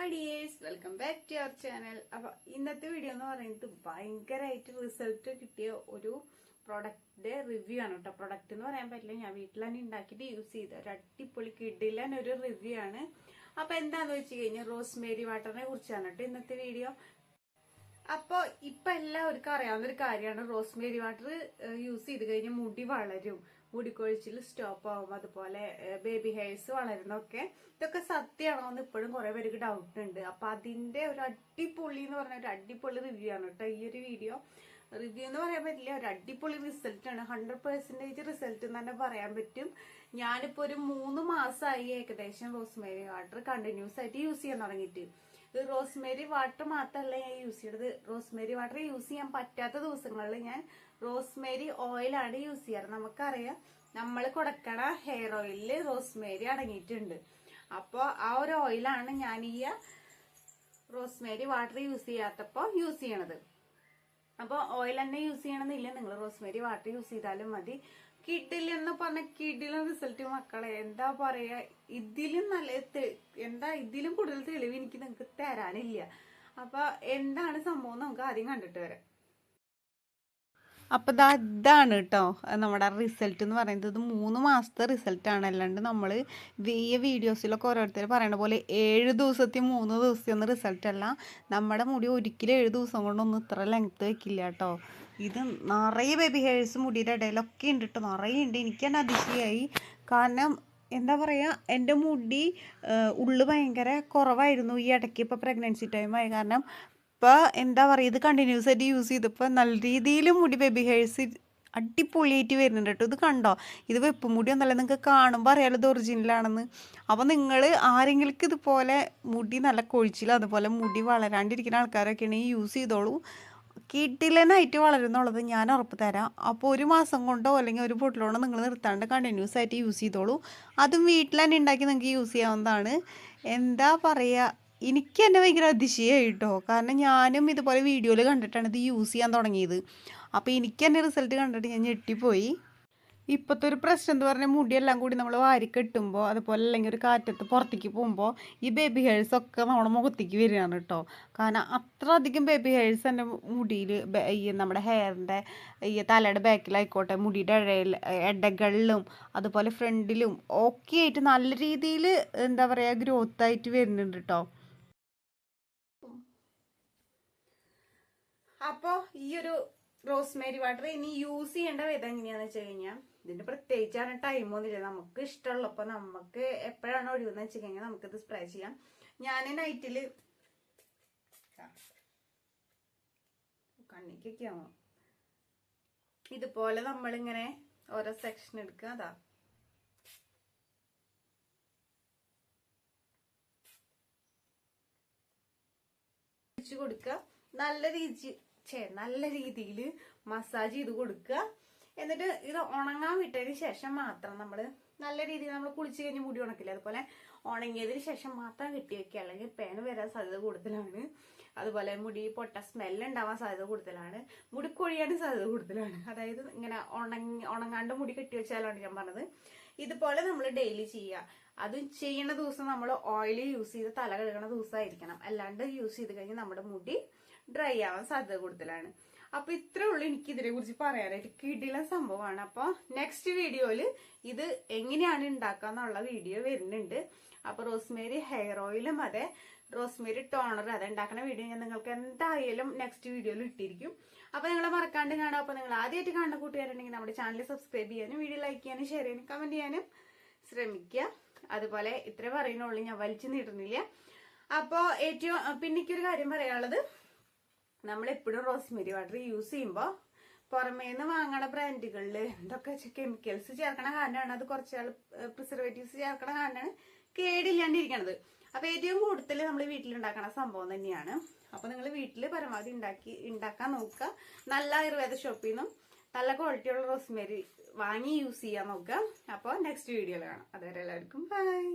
Hi dears, welcome back to our channel. അപ്പൊ ഇന്നത്തെ video എന്ന് പറയുന്നത് ഭയങ്കരമായിട്ട് റിസൾട്ട് കിട്ടിയ ഒരു പ്രൊഡക്റ്റിന്റെ റിവ്യൂ ആണ് കേട്ടോ. പ്രൊഡക്റ്റ് എന്ന് പറയാൻ പറ്റില്ല, ഞാൻ വീട്ടിൽ തന്നെ ഉണ്ടാക്കിയിട്ട് യൂസ് ചെയ്ത ഒരു അടിപൊളി കിഡിലൻ ഒരു റിവ്യൂ ആണ്. അപ്പൊ എന്താന്ന് വെച്ച് കഴിഞ്ഞാൽ റോസ്മേരി വാട്ടറിനെ കുറിച്ചാണ് കേട്ടോ ഇന്നത്തെ വീഡിയോ. അപ്പൊ ഇപ്പൊ എല്ലാവർക്കും അറിയാവുന്ന ഒരു കാര്യമാണ്, റോസ്മേരി വാട്ടർ യൂസ് ചെയ്ത് കഴിഞ്ഞാൽ മുടി വളരും, മുടിക്കൊഴിച്ചിൽ സ്റ്റോപ്പ് ആവും, അതുപോലെ ബേബി ഹെയർസ് വളരുന്നൊക്കെ. ഇതൊക്കെ സത്യമാണോ എന്ന് ഇപ്പോഴും കുറെ പേർക്ക് ഡൗട്ട് ഉണ്ട്. അപ്പൊ അതിന്റെ ഒരു അടിപൊളി എന്ന് പറഞ്ഞ ഒരു അടിപൊളി റിവ്യൂ ആണ് കേട്ടോ ഈ ഒരു വീഡിയോ. റിവ്യൂ എന്ന് പറയാൻ പറ്റില്ല, ഒരു അടിപൊളി റിസൾട്ട് ആണ്. 100% റിസൾട്ട് എന്ന് തന്നെ പറയാൻ പറ്റും. ഞാനിപ്പോ ഒരു 3 മാസമായി ഏകദേശം റോസ്മേരി വാട്ടർ കണ്ടിന്യൂസ് ആയിട്ട് യൂസ് ചെയ്യാൻ തുടങ്ങിയിട്ട്. റോസ്മേരി വാട്ടർ മാത്രമല്ല ഞാൻ യൂസ് ചെയ്തത്, റോസ്മേരി വാട്ടർ യൂസ് ചെയ്യാൻ പറ്റാത്ത ദിവസങ്ങളിൽ ഞാൻ റോസ്മേരി ഓയിലാണ് യൂസ് ചെയ്യാറ്. നമുക്കറിയാം, നമ്മൾ കൊടുക്കണ ഹെയർ ഓയിലില് റോസ്മേരി അടങ്ങിയിട്ടുണ്ട്. അപ്പോൾ ആ ഒരു ഓയിലാണ് ഞാൻ ഈ റോസ്മേരി വാട്ടർ യൂസ് ചെയ്യാത്തപ്പോ യൂസ് ചെയ്യണത്. അപ്പോൾ ഓയിൽ തന്നെ യൂസ് ചെയ്യണമെന്നില്ല, നിങ്ങൾ റോസ്മേരി വാട്ടർ യൂസ് ചെയ്താലും മതി. കിഡിലെന്ന് പറഞ്ഞ കിഡിലും റിസൾട്ട് മക്കളെ, എന്താ പറയാ, ഇതിലും ഇതിലും കൂടുതൽ തെളിവ് എനിക്ക് നിങ്ങൾക്ക് തരാനില്ല. അപ്പൊ എന്താണ് സംഭവം നമുക്ക് ആദ്യം കണ്ടിട്ട് വരാം. അപ്പൊ ഇതാണ് കേട്ടോ നമ്മുടെ റിസൾട്ട് എന്ന് പറയുന്നത്. ഇത് 3 മാസത്തെ റിസൾട്ടാണ്. അല്ലാണ്ട് നമ്മൾ ഈ വീഡിയോസിലൊക്കെ ഓരോരുത്തർ പറയണ പോലെ 7 ദിവസത്തെയും 3 ദിവസത്തെയും ഒന്നും റിസൾട്ട് അല്ല. നമ്മുടെ മുടി ഒരിക്കലും 7 ദിവസം കൊണ്ടൊന്നും ഇത്ര ലെങ്ത് വെക്കില്ല കേട്ടോ. ഇത് നിറയെ ബേബി ഹെയർസ് മുടിയുടെ ഇടയിലൊക്കെ ഉണ്ട് കേട്ടോ, നിറയെ ഉണ്ട്. എനിക്ക് തന്നെ അതിശയായി. കാരണം എന്താ പറയുക, എൻ്റെ മുടി ഉള്ളു ഭയങ്കര കുറവായിരുന്നു ഈ ഇടയ്ക്ക്. ഇപ്പോൾ പ്രഗ്നൻസി ടൈമായി കാരണം ഇപ്പോൾ എന്താ പറയുക, ഇത് കണ്ടിന്യൂസ് ആയിട്ട് യൂസ് ചെയ്തപ്പോൾ നല്ല രീതിയിൽ മുടി ബേബി ഹെയർസ് അടിപൊളിയായിട്ട് വരുന്നുണ്ട് കേട്ടോ. ഇത് കണ്ടോ, ഇത് വെപ്പ് മുടി ഒന്നല്ല, നിങ്ങൾക്ക് കാണുമ്പോൾ അറിയാലോ ഇത് ഒറിജിനലാണെന്ന്. അപ്പോൾ നിങ്ങൾ ആരെങ്കിലും ഇതുപോലെ മുടി നല്ല കൊഴിച്ചിലോ അതുപോലെ മുടി വളരാണ്ടിരിക്കുന്ന ആൾക്കാരൊക്കെ ആണെങ്കിൽ യൂസ് ചെയ്തോളൂ. കിഡിലനായിട്ട് വളരുന്നുള്ളത് ഞാൻ ഉറപ്പ് തരാം. അപ്പോൾ 1 മാസം കൊണ്ടോ അല്ലെങ്കിൽ ഒരു ബോട്ടിലോണോ നിങ്ങൾ നിർത്താണ്ട് കണ്ടിന്യൂസ് ആയിട്ട് യൂസ് ചെയ്തോളൂ. അതും വീട്ടിൽ തന്നെ ഉണ്ടാക്കി നിങ്ങൾക്ക് യൂസ് ചെയ്യാവുന്നതാണ്. എന്താ പറയുക, എനിക്ക് തന്നെ ഭയങ്കര അതിശയമായി കേട്ടോ. കാരണം ഞാനും ഇതുപോലെ വീഡിയോയിൽ കണ്ടിട്ടാണ് ഇത് യൂസ് ചെയ്യാൻ തുടങ്ങിയത്. അപ്പോൾ എനിക്ക് തന്നെ റിസൾട്ട് കണ്ടിട്ട് ഞാൻ ഞെട്ടിപ്പോയി. ഇപ്പോഴത്തെ ഒരു പ്രശ്നം എന്ന് പറഞ്ഞാൽ മുടിയെല്ലാം കൂടി നമ്മൾ വാരി കെട്ടുമ്പോൾ അതുപോലെ അല്ലെങ്കിൽ ഒരു കാറ്റത്ത് പുറത്തേക്ക് പോകുമ്പോൾ ഈ ബേബി ഹെയർസ് ഒക്കെ നമ്മുടെ മുഖത്തേക്ക് വരികയാണ് കേട്ടോ. കാരണം അത്ര അധികം ബേബി ഹെയർസ് എൻ്റെ മുടിയിൽ, ഈ നമ്മുടെ ഹെയറിൻ്റെ ഈ തലയുടെ ബാക്കിലായിക്കോട്ടെ, മുടിയുടെ ഇടകളിലും അതുപോലെ ഫ്രണ്ടിലും ഒക്കെ ആയിട്ട് നല്ല രീതിയിൽ എന്താ പറയുക ഗ്രോത്ത് ആയിട്ട് വരുന്നുണ്ട് കേട്ടോ. അപ്പോൾ ഈ ഒരു റോസ്മേരി വാട്ടർ ഇനി യൂസ് ചെയ്യേണ്ട വിധം എങ്ങനെയാന്ന് വെച്ച് കഴിഞ്ഞാൽ, ഇതിന്റെ പ്രത്യേകിച്ചാണ് ടൈമൊന്നുമില്ല. നമുക്ക് ഇഷ്ടമുള്ളപ്പോൾ നമുക്ക് എപ്പോഴാണ് ഒഴിവെന്ന് വെച്ച് കഴിഞ്ഞാൽ നമുക്കിത് സ്പ്രേ ചെയ്യാം. ഞാൻ നൈറ്റിൽ കണ്ണിക്കൊക്കെ ആവും ഇതുപോലെ നമ്മളിങ്ങനെ ഓരോ സെക്ഷൻ എടുക്കുക. അതാ കൊടുക്കുക, നല്ല രീതിയിൽ മസാജ് ചെയ്ത് കൊടുക്കുക. എന്നിട്ട് ഇത് ഉണങ്ങാൻ വിട്ടതിന് ശേഷം മാത്രം നമ്മൾ നല്ല രീതിയിൽ നമ്മൾ കുളിച്ച് കഴിഞ്ഞ് മുടി ഉണക്കില്ല, അതുപോലെ ഉണങ്ങിയതിന് ശേഷം മാത്രം കെട്ടി വെക്കുക. അല്ലെങ്കിൽ പേന് വരാൻ സാധ്യത കൂടുതലാണ്, അതുപോലെ മുടി പൊട്ട സ്മെല്ല് ഉണ്ടാവാൻ സാധ്യത കൂടുതലാണ്, മുടി കൊഴിയാനും സാധ്യത കൂടുതലാണ്. അതായത് ഇങ്ങനെ ഉണങ്ങാണ്ട് മുടി കെട്ടി വെച്ചാലാണ് ഞാൻ പറഞ്ഞത്. ഇതുപോലെ നമ്മൾ ഡെയിലി ചെയ്യുക. അത് ചെയ്യുന്ന ദിവസം നമ്മൾ ഓയിൽ യൂസ് ചെയ്ത് തല കഴുകണ ദിവസമായിരിക്കണം. അല്ലാണ്ട് യൂസ് ചെയ്ത് കഴിഞ്ഞാൽ നമ്മുടെ മുടി ഡ്രൈ ആവാൻ സാധ്യത കൂടുതലാണ്. അപ്പൊ ഇത്രേ ഉള്ളൂ എനിക്ക് ഇതിനെ കുറിച്ച് പറയാനായിട്ട്. കിടിലൻ സംഭവമാണ്. അപ്പൊ നെക്സ്റ്റ് വീഡിയോയില് ഇത് എങ്ങനെയാണ് ഉണ്ടാക്കാന്നുള്ള വീഡിയോ വരുന്നുണ്ട്. അപ്പൊ റോസ്മേരി ഹെയർ ഓയിലും അതെ റോസ്മേരി ടോണർ അത് ഉണ്ടാക്കുന്ന വീഡിയോ ഞാൻ നിങ്ങൾക്ക് എന്തായാലും നെക്സ്റ്റ് വീഡിയോയിൽ ഇട്ടിരിക്കും. അപ്പൊ നിങ്ങൾ മറക്കാണ്ട് കാണാം. അപ്പൊ നിങ്ങൾ ആദ്യമായിട്ട് കാണുന്ന കൂട്ടുകാരുണ്ടെങ്കിൽ നമ്മുടെ ചാനൽ സബ്സ്ക്രൈബ് ചെയ്യാനും വീഡിയോ ലൈക്ക് ചെയ്യാനും ഷെയർ ചെയ്യാനും കമന്റ് ചെയ്യാനും ശ്രമിക്കുക. അതുപോലെ ഇത്ര പറയുന്നുള്ളൂ, ഞാൻ വലിച്ചു നീട്ടുന്നില്ല. അപ്പോ ഏറ്റവും പിന്നെ എനിക്കൊരു കാര്യം പറയാനുള്ളത്, നമ്മളെപ്പോഴും റോസ്മേരി വാട്ടർ യൂസ് ചെയ്യുമ്പോൾ പുറമേന്ന് വാങ്ങണ ബ്രാൻഡുകളിൽ എന്തൊക്കെ കെമിക്കൽസ് ചേർക്കണ കാരണമാണ്, അത് കുറച്ചാൾ പ്രിസർവേറ്റീവ്സ് ചേർക്കണ കാരണമാണ് കേടില്ലാണ്ടിരിക്കണത്. അപ്പൊ ഏറ്റവും കൂടുതൽ നമ്മൾ വീട്ടിലുണ്ടാക്കണ സംഭവം തന്നെയാണ്. അപ്പൊ നിങ്ങൾ വീട്ടിൽ പരമാവധി ഉണ്ടാക്കാൻ നോക്കുക. നല്ല ആയുർവേദ ഷോപ്പിൽ നിന്നും നല്ല ക്വാളിറ്റിയുള്ള റോസ്മേരി വാങ്ങി യൂസ് ചെയ്യാൻ നോക്കുക. അപ്പോൾ നെക്സ്റ്റ് വീഡിയോയിൽ കാണാം. അതുവരെ എല്ലാവർക്കും ബൈ.